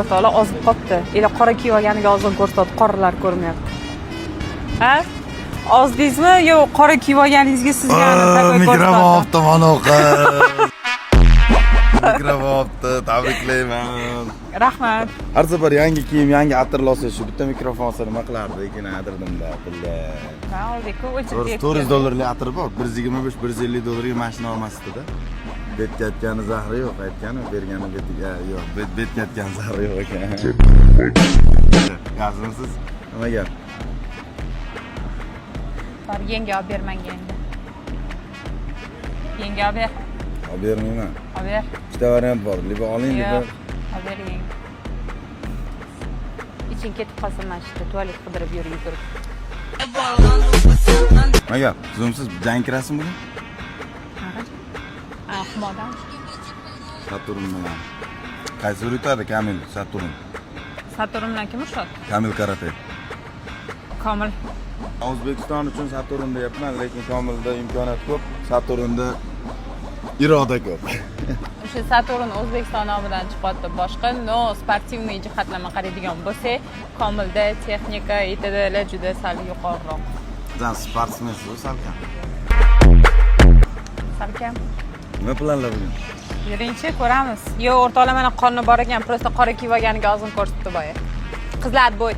O'rtoqlar ozib qopti. Ela qora kiyib olganiga ozg'in ko'rsatdi, qoralar ko'rmayapti. Ha? Ozdingizmi? Yo'q, qora kiyib olganingizga sizga takoy ko'rsatdi. Mikrofon olibdi mana o'qi. Mikrofon olibdi, tabriklayman. Rahmat. Har safar yangi kiyim, yangi atirlar olsa shu bitta mikrofon olsa nima qilardi? Lekin adirdim-da, billah. Ha, oldik-ku, o'chirib $400 atir bor. 125, 150 dollarga mashina olmasdi-da. Betkatgani zahri yo'q, aytgani bergani betiga yo'q. Betkatgani zahri yo'q ekan. Yaxshimisiz? Nima gap? Bar yenga olib bermanga endi. Yenga olib ber. Olib bermayman. Olib ber. Ikkita variant bor. Liba oling, liba olib ber yenga. Iching ketib qolsin mana shu tualet qidirib yurib. Nima gap? Zo'msiz jang kirasizmi bugun? Ahmodan. Saturn bilan. Qaysi yutadi Kamil? Saturn. Saturn bilan kim urishadi? Kamil karate. Komil. O'zbekiston uchun Saturn deyapman, lekin Komilda imkoniyat ko'p, Saturnda iroda ko'p. O'sha Saturn O'zbekiston nomidan chiqadi. Boshqa no sportivniy jihatlarga qaraydigan bo'lsak, Komilda texnika, itdlar juda sal yuqoriroq. Sizlar sportsmensiz, salkam. Salkam. Nima planlar bugun? Birinchi ko'ramiz. Yo'q, o'rtoqlar mana qonni bor ekan, prosta qora kiyib olganiga ozg'in ko'rsatdi boya. Qizlar bo'y.